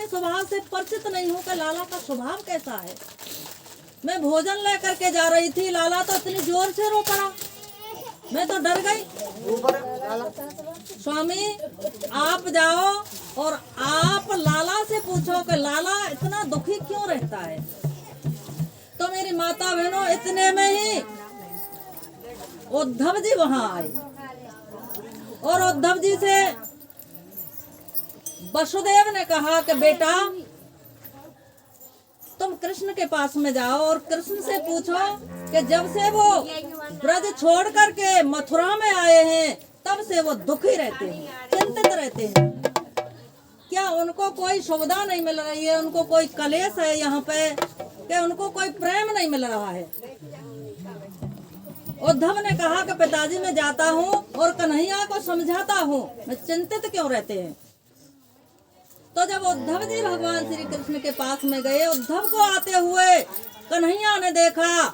अपने स्वभाव से परिचित नहीं हूँ कि लाला का स्वभाव कैसा है। मैं भोजन लेकर के जा रही थी, लाला तो इतनी जोर से रो पड़ा, मैं तो डर गई। स्वामी आप जाओ और आप लाला से पूछो कि लाला इतना दुखी क्यों रहता है। तो मेरी माता बहनों, इतने में ही उद्धव जी वहां आए और उद्धव जी से वसुदेव ने कहा कि बेटा तुम कृष्ण के पास में जाओ और कृष्ण से पूछो कि जब से वो ब्रज छोड़ करके मथुरा में आए हैं तब से वो दुखी रहते हैं, चिंतित रहते हैं। क्या उनको कोई सुविधा नहीं मिल रही है, उनको कोई कलेश है यहाँ पे, कि उनको कोई प्रेम नहीं मिल रहा है। उद्धव ने कहा कि पिताजी मैं जाता हूँ और कन्हैया को समझाता हूँ, मैं चिंतित क्यों रहते हैं। तो जब उद्धव जी भगवान श्री कृष्ण के पास में गए, उद्धव को आते हुए कन्हैया ने देखा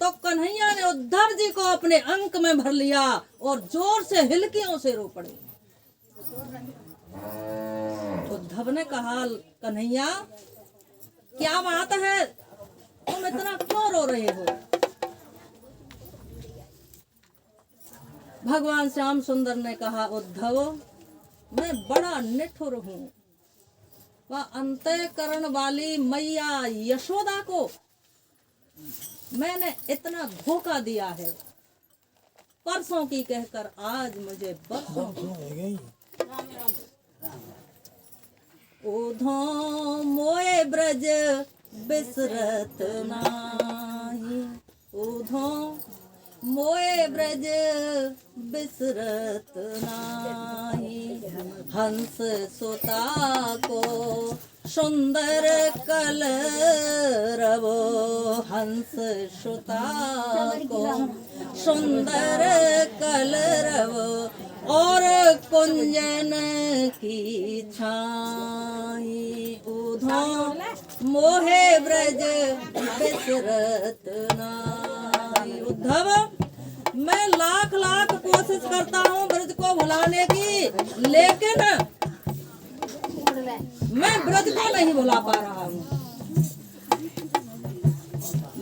तो कन्हैया ने उद्धव जी को अपने अंक में भर लिया और जोर से हिलकियों से रो पड़े। उद्धव ने कहा कन्हैया क्या बात है, तुम इतना क्यों रो रहे हो। भगवान श्याम सुंदर ने कहा उद्धव मैं बड़ा निठुर हूँ, वह अंतःकरण वाली मैया यशोदा को मैंने इतना धोखा दिया है। परसों की कहकर आज मुझे बरसों उधो मोए ब्रज बिसरत नाही, उधो मोए ब्रज बिसरत नाही। हंस सुता को सुंदर कलरवो, हंस सुता को सुंदर कलरवो और कुंजन की छाई। उधो मोहे ब्रज बिसरत नाही। उद्धव मैं लाख लाख कोशिश करता हूँ ब्रज को भुलाने की, लेकिन मैं ब्रज को नहीं भुला पा रहा हूँ।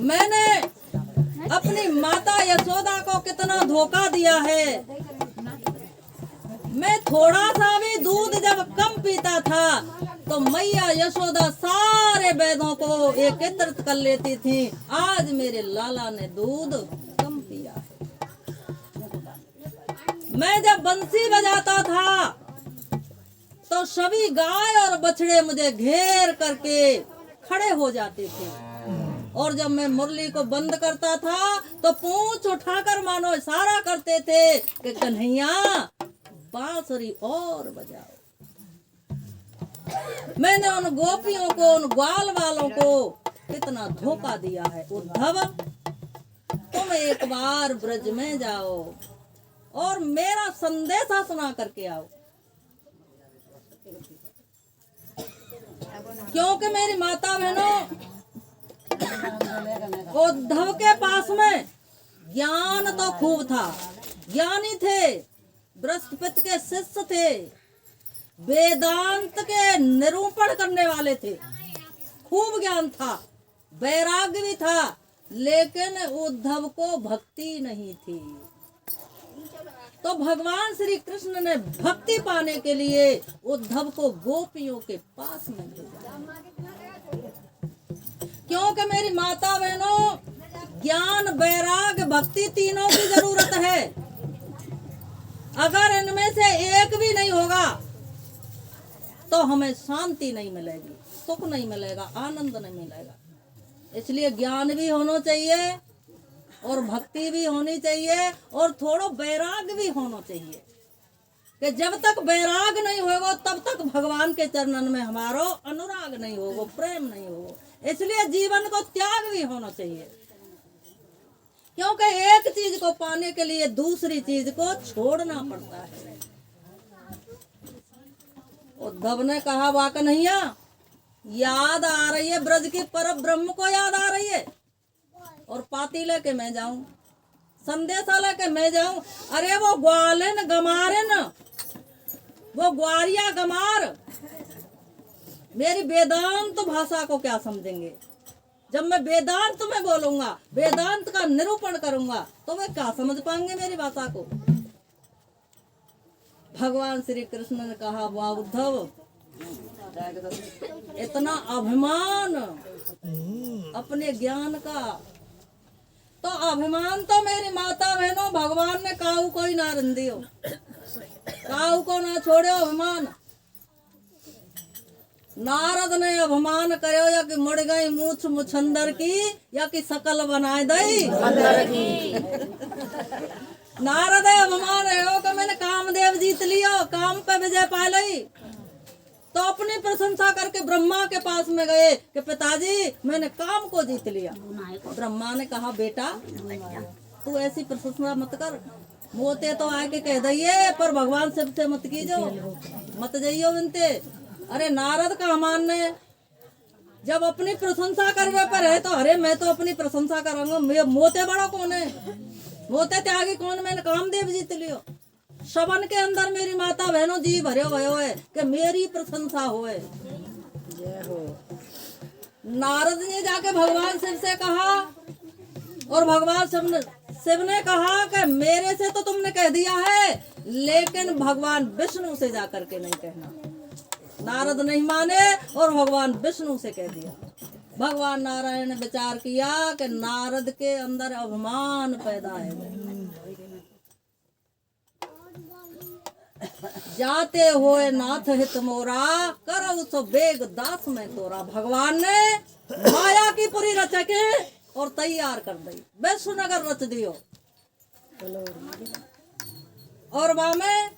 मैंने अपनी माता यशोदा को कितना धोखा दिया है। मैं थोड़ा सा भी दूध जब कम पीता था तो मैया यशोदा सारे वैदों को एकत्रित कर लेती थी। आज मेरे लाला ने दूध कम पिया है। मैं जब बंसी बजाता था तो सभी गाय और बछड़े मुझे घेर करके खड़े हो जाते थे, और जब मैं मुरली को बंद करता था तो पूंछ उठाकर मानो इशारा करते थे कि कन्हैया बांसुरी और बजाओ। मैंने उन गोपियों को, उन ग्वाल वालों को कितना धोखा दिया है। उद्धव तुम एक बार ब्रज में जाओ और मेरा संदेशा सुना करके आओ, क्योंकि मेरी माता बहनों उद्धव के पास में ज्ञान तो खूब था, ज्ञानी थे, बृहस्पति के शिष्य थे, वेदांत के निरूपण करने वाले थे, खूब ज्ञान था, वैराग्य भी था, लेकिन उद्धव को भक्ति नहीं थी। तो भगवान श्री कृष्ण ने भक्ति पाने के लिए उद्धव को गोपियों के पास में भेजा, क्योंकि मेरी माता बहनों ज्ञान वैराग्य भक्ति तीनों की जरूरत है। अगर इनमें से एक भी नहीं होगा तो हमें शांति नहीं मिलेगी, सुख नहीं मिलेगा, आनंद नहीं मिलेगा। इसलिए ज्ञान भी होना चाहिए और भक्ति भी होनी चाहिए और थोड़ा वैराग भी होना चाहिए, कि जब तक वैराग नहीं होगा तब तक भगवान के चरणन में हमारो अनुराग नहीं होगा, प्रेम नहीं होगा। इसलिए जीवन को त्याग भी होना चाहिए, क्योंकि एक चीज को पाने के लिए दूसरी चीज को छोड़ना पड़ता है। उद्धव ने कहा वाह कन्हैया याद आ रही है, ब्रज की पर ब्रह्म को याद आ रही है, और पाती लेके मैं जाऊं, संदेशा लेके मैं जाऊं। अरे वो ग्वालिन गमारिन, वो ग्वारिया गमार मेरी वेदांत भाषा को क्या समझेंगे? जब मैं वेदांत में बोलूंगा, वेदांत का निरूपण करूंगा, तो वे क्या समझ पाएंगे मेरी भाषा को? भगवान श्री कृष्ण ने कहा, वाह उद्धव, इतना अभिमान अपने ज्ञान का, तो अभिमान तो मेरी माता बहनों भगवान ने काऊ को ही ना रंदियो, काऊ को ना छोड़ो अभिमान। नारद ने अभिमान करो या कि मुड़ गई मूछ मुछंदर की, या कि सकल बनाए दई नारद अभिमान है कि मैंने कामदेव जीत लियो, काम पे विजय पा ली। तो अपनी प्रशंसा करके ब्रह्मा के पास में गए कि पिताजी मैंने काम को जीत लिया। ब्रह्मा ने कहा, बेटा तू ऐसी प्रशंसा मत कर, मोते तो आके कह दिए पर भगवान सबसे मत कीजो, मत जाइयो बिनते। अरे नारद का मानने जब अपनी प्रशंसा करने पर है तो अरे मैं तो अपनी प्रशंसा करूंगा, मोते बड़ा कौन है, मोते त्यागी कौन, मैंने कामदेव जीत लियो। शवन के अंदर मेरी माता बहनों जी भरे भयो है कि मेरी प्रशंसा होए। नारद ने जाके भगवान शिव से कहा, और भगवान शिव ने कहा कि मेरे से तो तुमने कह दिया है, लेकिन भगवान विष्णु से जाकर के नहीं कहना। नारद नहीं माने और भगवान विष्णु से कह दिया। भगवान नारायण ने विचार किया कि नारद के अंदर अभिमान पैदा है। जाते हुए नाथ हित मोरा, करऊ सो बेग दास में तोरा। भगवान ने माया की पूरी रच के और तैयार कर दी, वैश्वनगर रच दियो। और वहां में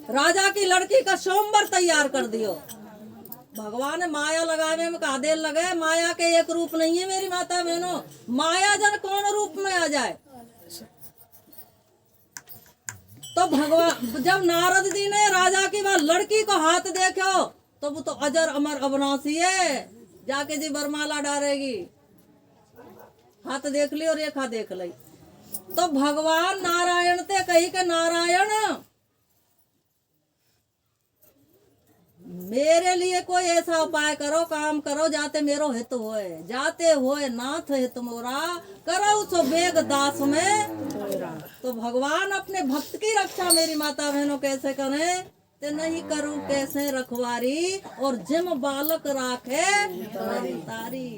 राजा की लड़की का स्वयंवर तैयार कर दियो। भगवान माया लगावे में का देर लगे, माया के एक रूप नहीं है मेरी माता बहनों, माया जन कौन रूप में आ जाए। तो भगवान जब नारद जी ने राजा की वह लड़की को हाथ देखो तो वो तो अजर अमर अविनाशी है, जाके जी बरमाला डालेगी। हाथ देख ली और रेखा देख ली। तो भगवान नारायण ते कही के नारायण मेरे लिए कोई ऐसा उपाय करो, काम करो जाते मेरो हित होए। जाते होए नाथ हित मोरा, करो सो बेग दास में। तो भगवान अपने भक्त की रक्षा मेरी माता बहनों कैसे करें, ते नहीं करूं कैसे रखवारी, और जिम बालक राखे तारी।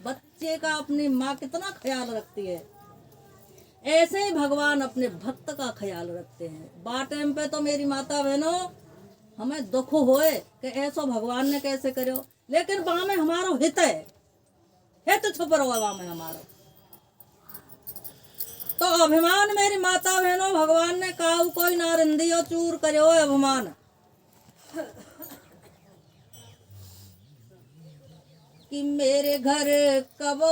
बच्चे का अपनी माँ कितना ख्याल रखती है, ऐसे ही भगवान अपने भक्त का ख्याल रखते हैं। बाटेम पे तो मेरी माता बहनों हमें दुख होए कि ऐसा भगवान ने कैसे करो, लेकिन वहां में हमारा हित है, हित छुप रहो वहां में हमारा। तो अभिमान मेरी माता बहनों भगवान ने काऊ कोई नारंदियो चूर करो अभिमान। कि मेरे घर कब